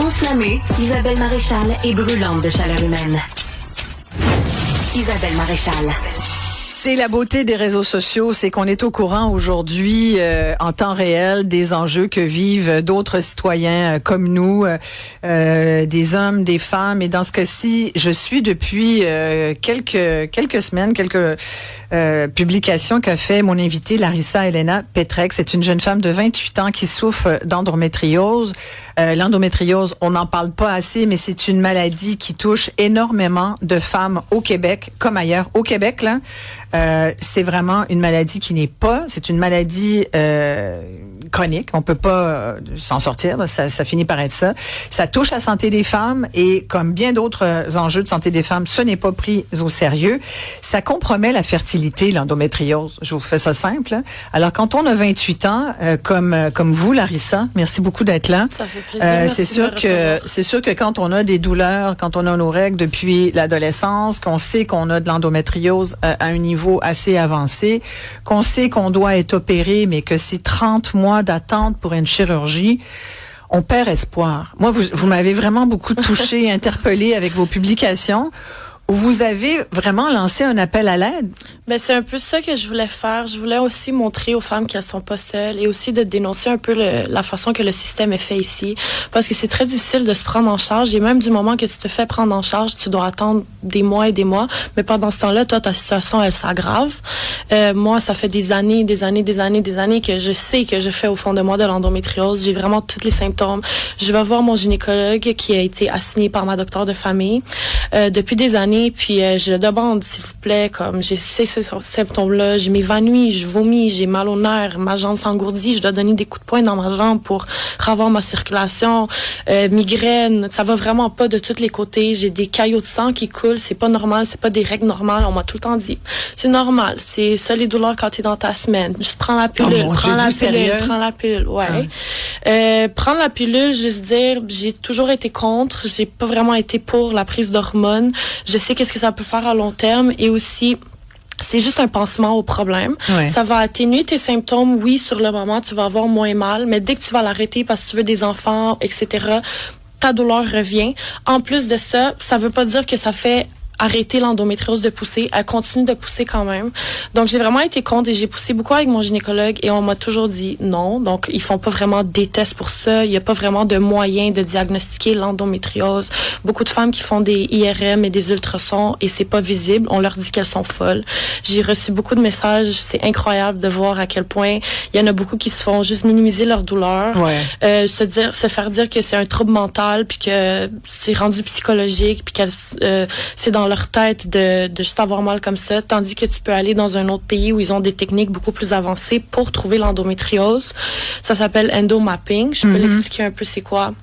Enflammée, Isabelle Maréchal est brûlante de chaleur humaine. Isabelle Maréchal. C'est la beauté des réseaux sociaux, c'est qu'on est au courant aujourd'hui en temps réel des enjeux que vivent d'autres citoyens comme nous, des hommes, des femmes. Et dans ce cas-ci, je suis depuis quelques semaines, quelques publications qu'a fait mon invitée Larissa Elena Petrec. C'est une jeune femme de 28 ans qui souffre d'endométriose. L'endométriose, on n'en parle pas assez, mais c'est une maladie qui touche énormément de femmes au Québec, comme ailleurs. Au Québec, là, c'est vraiment une maladie qui n'est pas, c'est une maladie chronique. On peut pas s'en sortir. Là, ça finit par être ça. Ça touche la santé des femmes et comme bien d'autres enjeux de santé des femmes, ce n'est pas pris au sérieux. Ça compromet la fertilité, l'endométriose. Je vous fais ça simple. Hein. Alors, quand on a 28 ans, comme vous, Larissa, merci beaucoup d'être là. Ça fait plaisir. C'est sûr que quand on a des douleurs, quand on a nos règles depuis l'adolescence, qu'on sait qu'on a de l'endométriose à un niveau assez avancé, qu'on sait qu'on doit être opéré, mais que c'est 30 mois d'attente pour une chirurgie, on perd espoir. Moi, vous m'avez vraiment beaucoup touchée, interpellée avec vos publications. Vous avez vraiment lancé un appel à l'aide. Ben, c'est un peu ça que je voulais faire. Je voulais aussi montrer aux femmes qu'elles sont pas seules et aussi de dénoncer un peu la façon que le système est fait ici. Parce que c'est très difficile de se prendre en charge et même du moment que tu te fais prendre en charge, tu dois attendre des mois et des mois. Mais pendant ce temps-là, toi, ta situation, elle s'aggrave. Moi, ça fait des années que je sais que je fais au fond de moi de l'endométriose. J'ai vraiment tous les symptômes. Je vais voir mon gynécologue qui a été assigné par ma docteure de famille depuis des années. Puis je demande, s'il vous plaît, comme j'ai ces symptômes-là, je m'évanouis, je vomis, j'ai mal aux nerfs, ma jambe s'engourdit, je dois donner des coups de poing dans ma jambe pour revoir ma circulation, migraine, ça va vraiment pas de tous les côtés, j'ai des caillots de sang qui coulent, c'est pas normal, c'est pas des règles normales, on m'a tout le temps dit, c'est normal, c'est ça les douleurs quand t'es dans ta semaine, juste prends la pilule, prends la pilule, ouais. Prendre la pilule, juste dire, j'ai toujours été contre, j'ai pas vraiment été pour la prise d'hormones, je sais qu'est-ce que ça peut faire à long terme et aussi c'est juste un pansement au problème. Ouais. Ça va atténuer tes symptômes. Oui, sur le moment, tu vas avoir moins mal, mais dès que tu vas l'arrêter parce que tu veux des enfants, etc., ta douleur revient. En plus de ça, ça veut pas dire que ça fait arrêter l'endométriose de pousser. Elle continue de pousser quand même. Donc, j'ai vraiment été contre et j'ai poussé beaucoup avec mon gynécologue et on m'a toujours dit non. Donc, ils font pas vraiment des tests pour ça. Il y a pas vraiment de moyen de diagnostiquer l'endométriose. Beaucoup de femmes qui font des IRM et des ultrasons et c'est pas visible. On leur dit qu'elles sont folles. J'ai reçu beaucoup de messages. C'est incroyable de voir à quel point il y en a beaucoup qui se font juste minimiser leur douleur. Ouais. Se faire dire que c'est un trouble mental puis que c'est rendu psychologique puis que c'est dans leur tête de juste avoir mal comme ça, tandis que tu peux aller dans un autre pays où ils ont des techniques beaucoup plus avancées pour trouver l'endométriose. Ça s'appelle endomapping. Je peux l'expliquer un peu c'est quoi.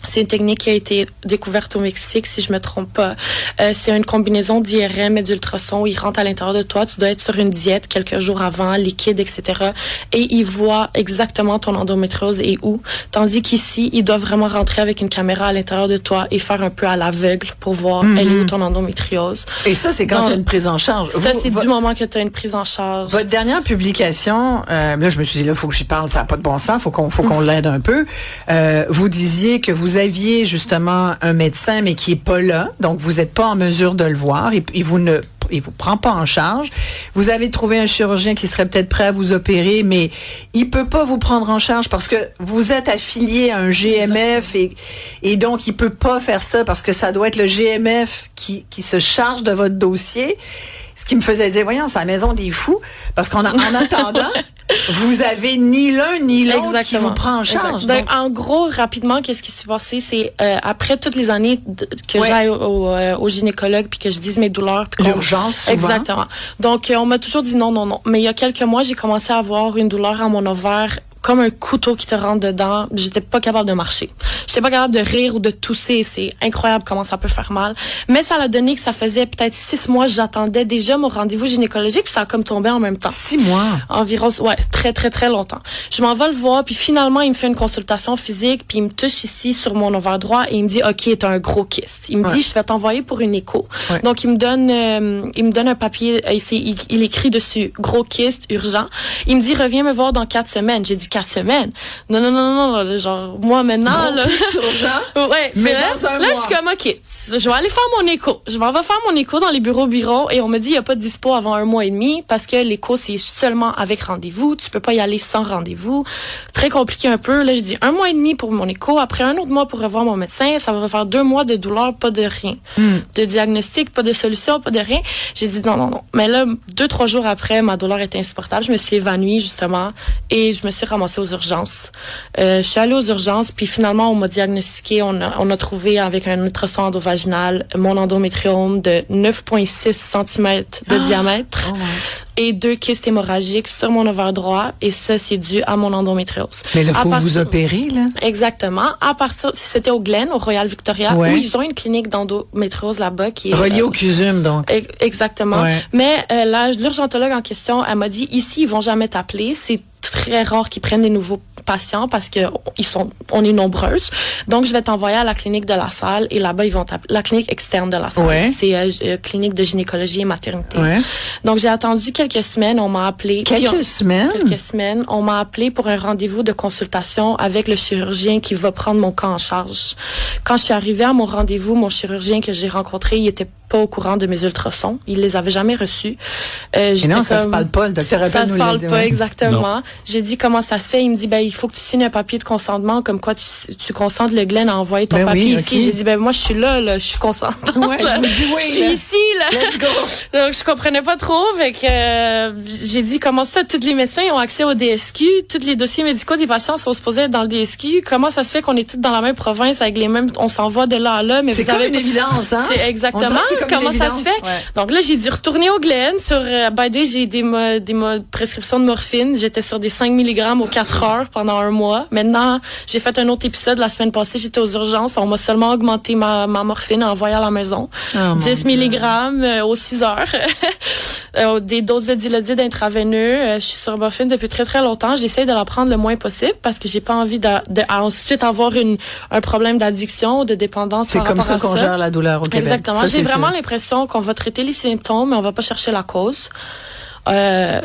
C'est une technique qui a été découverte au Mexique, si je me trompe pas. C'est une combinaison d'IRM et d'ultrasons où ils rentrent à l'intérieur de toi. Tu dois être sur une diète quelques jours avant, liquide, etc. Et ils voient exactement ton endométriose et où. Tandis qu'ici, ils doivent vraiment rentrer avec une caméra à l'intérieur de toi et faire un peu à l'aveugle pour voir elle est où ton endométriose. Et ça, c'est quand tu as une prise en charge. Ça, c'est du moment que tu as une prise en charge. Votre dernière publication, là, je me suis dit, là, faut que j'y parle, ça n'a pas de bon sens, faut qu'on l'aide un peu. Vous disiez que vous aviez justement un médecin, mais qui est pas là, donc vous n'êtes pas en mesure de le voir, et il vous prend pas en charge. Vous avez trouvé un chirurgien qui serait peut-être prêt à vous opérer, mais il peut pas vous prendre en charge parce que vous êtes affilié à un GMF et donc il peut pas faire ça parce que ça doit être le GMF qui se charge de votre dossier. Ce qui me faisait dire, voyons, c'est la maison des fous, parce en attendant, vous avez ni l'un ni l'autre qui vous prend en charge. Donc, en gros, rapidement, qu'est-ce qui s'est passé? C'est après toutes les années que j'aille au gynécologue puis que je dise mes douleurs. L'urgence, souvent. Exactement. Donc, on m'a toujours dit non. Mais il y a quelques mois, j'ai commencé à avoir une douleur à mon ovaire comme un couteau qui te rentre dedans. J'étais pas capable de marcher. J'étais pas capable de rire ou de tousser. C'est incroyable comment ça peut faire mal. Mais ça l'a donné que ça faisait peut-être 6 mois. J'attendais déjà mon rendez-vous gynécologique puis ça a comme tombé en même temps. 6 mois? Environ, ouais, très, très, très longtemps. Je m'en vais le voir puis finalement, il me fait une consultation physique puis il me touche ici sur mon ovaire droit et il me dit, OK, t'as un gros kyste. Il me dit, je vais t'envoyer pour une écho. Ouais. Donc, il me donne un papier. Il écrit dessus, gros kyste, urgent. Il me dit, reviens me voir dans 4 semaines. J'ai dit, 4 semaines. Non, genre, moi, maintenant, là. urgent. Ouais. Mais là, dans un là mois. je suis comme, OK, je vais aller faire mon écho. Je vais faire mon écho dans les bureaux, et on me dit, il n'y a pas de dispo avant 1 mois et demi, parce que l'écho, c'est seulement avec rendez-vous. Tu peux pas y aller sans rendez-vous. Très compliqué un peu. Là, je dis 1 mois et demi pour mon écho. Après 1 autre mois pour revoir mon médecin. Ça va faire 2 mois de douleur, pas de rien. De diagnostic, pas de solution, pas de rien. J'ai dit non. Mais là, 2-3 jours après, ma douleur était insupportable. Je me suis évanouie, justement, et je me suis ramassée aux urgences. Je suis allée aux urgences, puis finalement, on m'a diagnostiqué, on a trouvé avec un ultrason endovaginal mon endométriome de 9,6 cm de diamètre. Oh, et 2 kystes hémorragiques sur mon ovaire droit, et ça, c'est dû à mon endométriose. Mais là, faut vous opérer, là. Exactement. À partir, c'était au Glen, au Royal Victoria, Ouais. où ils ont une clinique d'endométriose là-bas qui est... Relié au CUSUM, donc. Exactement. Ouais. Mais l'urgentologue en question, elle m'a dit, ici, ils vont jamais t'appeler. C'est très rare qu'ils prennent des nouveaux patients parce que on est nombreuses. Donc, je vais t'envoyer à la clinique de la salle, et là-bas, ils vont t'appeler, la clinique externe de la salle. Ouais. C'est clinique de gynécologie et maternité. Ouais. Donc, j'ai attendu quelques semaines. On m'a appelé. Quelques semaines? On m'a appelé pour un rendez-vous de consultation avec le chirurgien qui va prendre mon cas en charge. Quand je suis arrivée à mon rendez-vous, mon chirurgien que j'ai rencontré, il était pas au courant de mes ultrasons. Il les avait jamais reçus. Et non, ça se parle pas. Le docteur Appel ça nous se l'a parle dit, pas, ouais. exactement. J'ai dit comment ça se fait. Il me dit, il faut que tu signes un papier de consentement, comme quoi tu consentes le Glen à envoyer ton papier ici. Okay. J'ai dit, moi, je suis là, je suis consentante. Ouais, je vous dis oui, je suis ici, là. Let's go. Donc, je comprenais pas trop. Fait que, j'ai dit, comment ça, tous les médecins ont accès au DSQ, tous les dossiers médicaux des patients sont supposés être dans le DSQ. Comment ça se fait qu'on est tous dans la même province avec les mêmes, on s'envoie de là à là, mais c'est vous comme avez une évidence, hein? C'est exactement. Comment ça se fait? Ouais. Donc là, j'ai dû retourner au Glen sur, by the way, j'ai des prescriptions de morphine. J'étais sur des 5 mg aux 4 heures pendant 1 mois. Maintenant, j'ai fait un autre épisode la semaine passée. J'étais aux urgences. On m'a seulement augmenté ma morphine en envoyée à la maison. 10 mg aux 6 heures. Des doses de dilodide intraveineux. Je suis sur morphine depuis très, très longtemps. J'essaie de la prendre le moins possible parce que j'ai pas envie ensuite avoir un problème d'addiction ou de dépendance. C'est comme ça qu'on gère la douleur au Québec. Exactement. Ça, j'ai vraiment l'impression qu'on va traiter les symptômes, mais on va pas chercher la cause.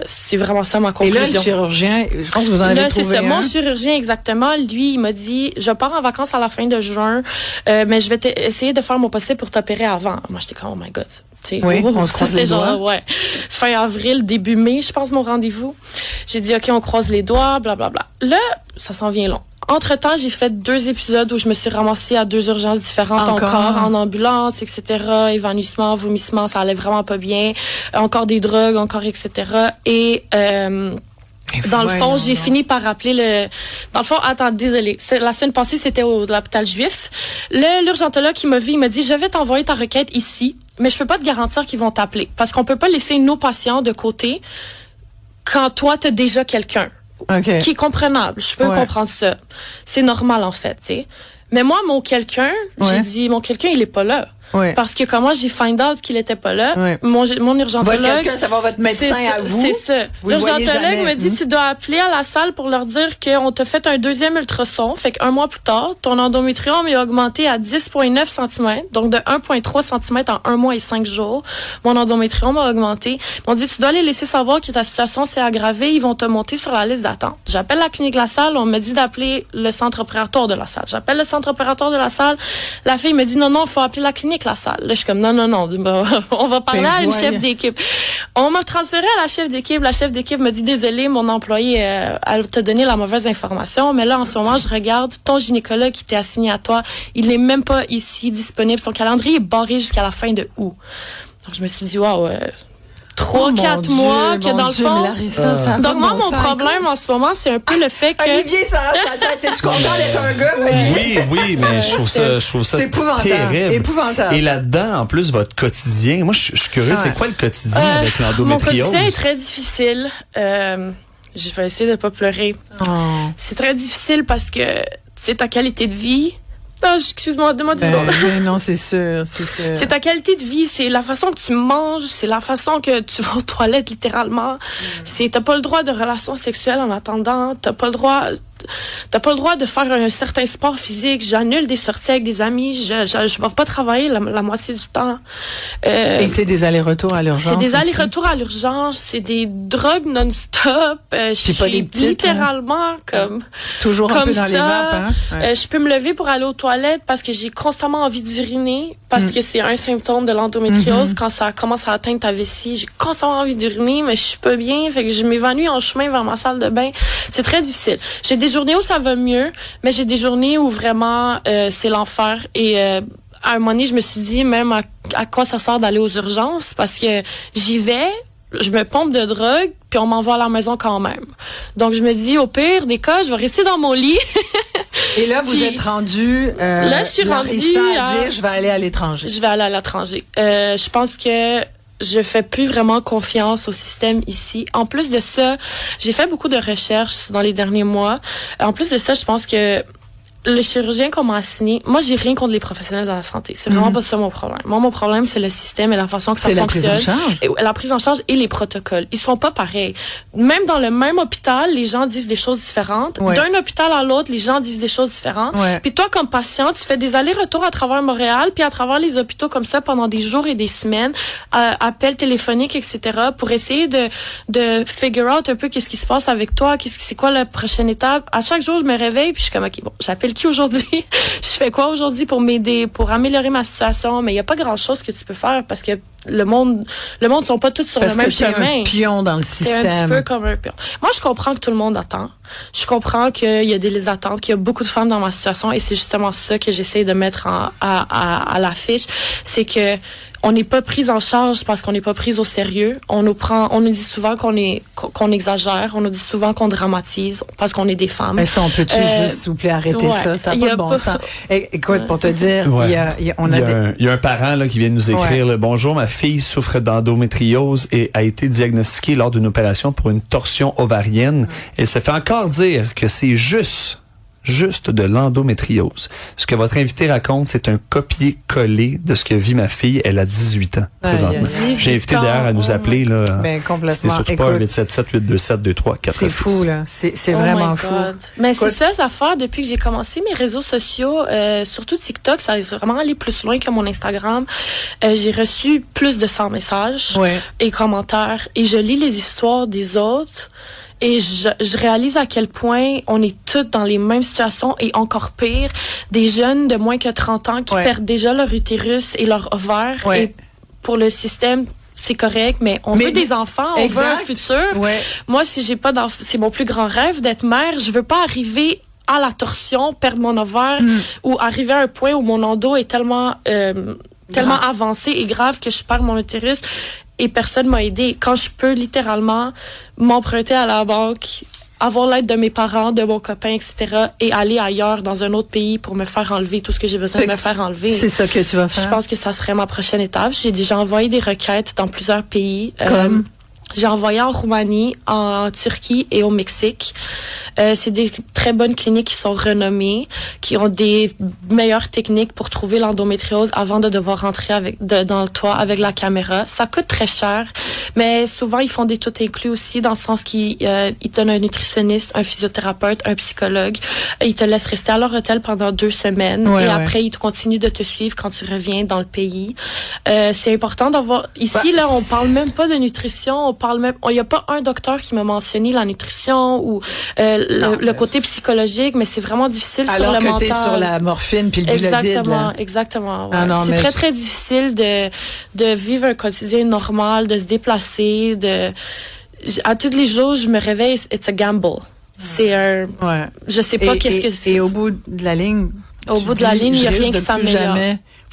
C'est vraiment ça ma conclusion. Et là, le chirurgien, je pense que vous en avez trouvé un. Mon chirurgien, exactement, lui, il m'a dit, je pars en vacances à la fin de juin, mais je vais essayer de faire mon possible pour t'opérer avant. Moi, j'étais comme, oh my God. Oui, on se croise les doigts. Ouais. Fin avril, début mai, je pense, mon rendez-vous. J'ai dit, OK, on croise les doigts, blablabla. Là, ça s'en vient long. Entre-temps, j'ai fait 2 épisodes où je me suis ramassée à 2 urgences différentes encore en ambulance, etc. Évanouissement, vomissement, ça allait vraiment pas bien. Encore des drogues, etc. Et dans le fond, j'ai fini par appeler Dans le fond, attends, désolé. La semaine passée, c'était à l'hôpital Juif. L'urgentologue qui m'a vu, il m'a dit, je vais t'envoyer ta requête ici, mais je peux pas te garantir qu'ils vont t'appeler. Parce qu'on peut pas laisser nos patients de côté quand toi, t'as déjà quelqu'un. Okay. Qui est comprenable. Je peux comprendre ça. C'est normal, en fait, tu sais. Mais moi, mon quelqu'un, j'ai dit, mon quelqu'un, il est pas là. Ouais. Parce que comment j'ai find out qu'il était pas là, mon urgentologue... Votre quelqu'un, ça va votre médecin à vous. C'est ça. L'urgentologue me dit, tu dois appeler à la salle pour leur dire qu'on t'a fait un 2e ultrason. Fait qu'1 mois plus tard, ton endométriome est augmenté à 10,9 cm. Donc, de 1,3 cm en 1 mois et 5 jours. Mon endométriome a augmenté. Ils m'ont dit, tu dois les laisser savoir que ta situation s'est aggravée. Ils vont te monter sur la liste d'attente. J'appelle la clinique de la salle. On me dit d'appeler le centre opératoire de la salle. J'appelle le centre opératoire de la salle. La fille me dit, non, il faut appeler la clinique, la salle. Là, je suis comme, non, on va parler à une chef d'équipe. On m'a transféré à la chef d'équipe. La chef d'équipe me dit, désolé, mon employé, elle t'a donné la mauvaise information, mais là, en ce moment, je regarde ton gynécologue qui t'est assigné à toi. Il n'est même pas ici disponible. Son calendrier est barré jusqu'à la fin de août. Donc, je me suis dit, waouh, 3-4 mois que dans le fond. Larissa, donc moi, mon problème en ce moment, c'est un peu le fait que... Olivier, ça tu content d'être un gars? Oui, mais je trouve ça terrible. Épouvantable. Et là-dedans, en plus, votre quotidien, moi, je suis curieux, c'est quoi le quotidien avec l'endométriose? Mon quotidien est très difficile. Je vais essayer de pas pleurer. C'est très difficile parce que, c'est ta qualité de vie... Non, excuse-moi, donne-moi du nom. Non, c'est sûr. C'est ta qualité de vie, c'est la façon que tu manges, c'est la façon que tu vas aux toilettes, littéralement. T'as pas le droit de relations sexuelles en attendant, t'as pas le droit... t'as pas le droit de faire un certain sport physique. J'annule des sorties avec des amis. Je vais pas travailler la moitié du temps. Et c'est des allers-retours à l'urgence. C'est des allers-retours à l'urgence. C'est des drogues non-stop. Je suis pas des petites, littéralement comme toujours un comme peu dans les vapes. Hein? Ouais. Je peux me lever pour aller aux toilettes parce que j'ai constamment envie d'uriner parce que c'est un symptôme de l'endométriose. Quand ça commence à atteindre ta vessie, j'ai constamment envie d'uriner, mais je suis pas bien. Fait que je m'évanouis en chemin vers ma salle de bain. C'est très difficile. J'ai des journées où ça va mieux, mais j'ai des journées où vraiment c'est l'enfer. Et à un moment donné, je me suis dit même à quoi ça sert d'aller aux urgences parce que j'y vais, je me pompe de drogue, puis on m'envoie à la maison quand même. Donc je me dis au pire des cas, je vais rester dans mon lit. Et là, vous êtes rendu. Là, je suis rendue à dire, je vais aller à l'étranger. Je vais aller à l'étranger. Je pense que je fais plus vraiment confiance au système ici. En plus de ça, j'ai fait beaucoup de recherches dans les derniers mois. En plus de ça, je pense que le chirurgien qu'on m'a assigné, moi, j'ai rien contre les professionnels de la santé. C'est vraiment pas ça mon problème. Moi, mon problème, c'est le système et la façon que ça fonctionne. C'est la prise en charge. Et la prise en charge et les protocoles. Ils sont pas pareils. Même dans le même hôpital, les gens disent des choses différentes. Ouais. D'un hôpital à l'autre, les gens disent des choses différentes. Ouais. Puis toi, comme patient, tu fais des allers-retours à travers Montréal, puis à travers les hôpitaux comme ça pendant des jours et des semaines, appels téléphoniques, etc., pour essayer de figure out un peu qu'est-ce qui se passe avec toi, c'est quoi la prochaine étape. À chaque jour, je me réveille, puis je suis comme, OK, bon, j'appelle qui aujourd'hui? Je fais quoi aujourd'hui pour m'aider, pour améliorer ma situation? Mais il n'y a pas grand-chose que tu peux faire parce que le monde sont pas tous sur le même chemin. Parce que c'est un pion dans le système. C'est un petit peu comme un pion. Moi, je comprends que tout le monde attend. Je comprends qu'il y a des attentes, qu'il y a beaucoup de femmes dans ma situation et c'est justement ça que j'essaie de mettre à l'affiche. C'est que on n'est pas prise en charge parce qu'on n'est pas prise au sérieux. On nous dit souvent qu'on exagère. On nous dit souvent qu'on dramatise parce qu'on est des femmes. Mais ça, on peut-tu juste, s'il vous plaît, arrêter ça? Ça n'a pas de bon sens. Écoute, pour te dire, il y a un parent là, qui vient de nous écrire, là, bonjour, ma fille souffre d'endométriose et a été diagnostiquée lors d'une opération pour une torsion ovarienne. Elle se fait encore dire que c'est juste de l'endométriose. Ce que votre invité raconte, c'est un copier-coller de ce que vit ma fille. Elle a 18 ans présentement. J'ai invité d'ailleurs à nous appeler. Là, complètement. C'était surtout pas 877-827-2346. C'est fou, là. C'est vraiment fou. Mais c'est ça, l'affaire. Depuis que j'ai commencé mes réseaux sociaux, surtout TikTok, ça a vraiment allé plus loin que mon Instagram. J'ai reçu plus de 100 messages et commentaires. Et je lis les histoires des autres. Et je réalise à quel point on est toutes dans les mêmes situations et encore pire, des jeunes de moins que 30 ans qui perdent déjà leur utérus et leur ovaire. Et pour le système, c'est correct, mais on veut des enfants, on veut un futur. Moi, si j'ai pas d'enfants, c'est mon plus grand rêve d'être mère. Je veux pas arriver à la torsion, perdre mon ovaire ou arriver à un point où mon endo est tellement avancé et grave que je perds mon utérus. Et personne m'a aidé. Quand je peux littéralement m'emprunter à la banque, avoir l'aide de mes parents, de mon copain, etc., et aller ailleurs dans un autre pays pour me faire enlever tout ce que j'ai besoin de me faire enlever. C'est ça que tu vas faire? Je pense que ça serait ma prochaine étape. J'ai déjà envoyé des requêtes dans plusieurs pays. Comme? J'ai envoyé en Roumanie, en Turquie et au Mexique. C'est des très bonnes cliniques qui sont renommées, qui ont des meilleures techniques pour trouver l'endométriose avant de devoir rentrer dans le toit avec la caméra. Ça coûte très cher, mais souvent ils font des tout inclus aussi dans le sens qu'ils te donnent un nutritionniste, un physiothérapeute, un psychologue. Ils te laissent rester à leur hôtel pendant 2 semaines après ils continuent de te suivre quand tu reviens dans le pays. C'est important d'avoir... Ici, là, on parle même pas de nutrition, il n'y a pas un docteur qui m'a mentionné la nutrition ou le côté psychologique, mais c'est vraiment difficile sur le mental. Alors que t'es sur la morphine puis le Dilaudid. Exactement. Ouais. C'est très, très difficile de vivre un quotidien normal, de se déplacer. À tous les jours, je me réveille, it's a gamble. C'est un... Je sais pas qu'est-ce que c'est. Et au bout de la ligne... il n'y a rien qui s'améliore.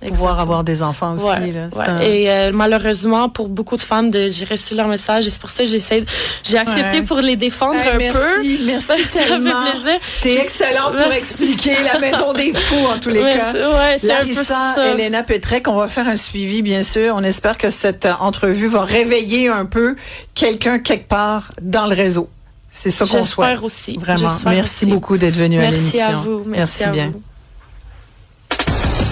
Pouvoir avoir des enfants aussi. Là. Et malheureusement, pour beaucoup de femmes, j'ai reçu leur message et c'est pour ça que j'ai accepté pour les défendre un peu. Merci tellement. Ça fait plaisir. T'es excellente pour expliquer la maison des fous, en tous les cas. C'est un peu ça. Elena Petrec, on va faire un suivi, bien sûr. On espère que cette entrevue va réveiller un peu quelqu'un quelque part dans le réseau. C'est ça qu'on souhaite. J'espère aussi. Vraiment. Merci beaucoup d'être venu à l'émission. Merci à vous. Merci bien. vous.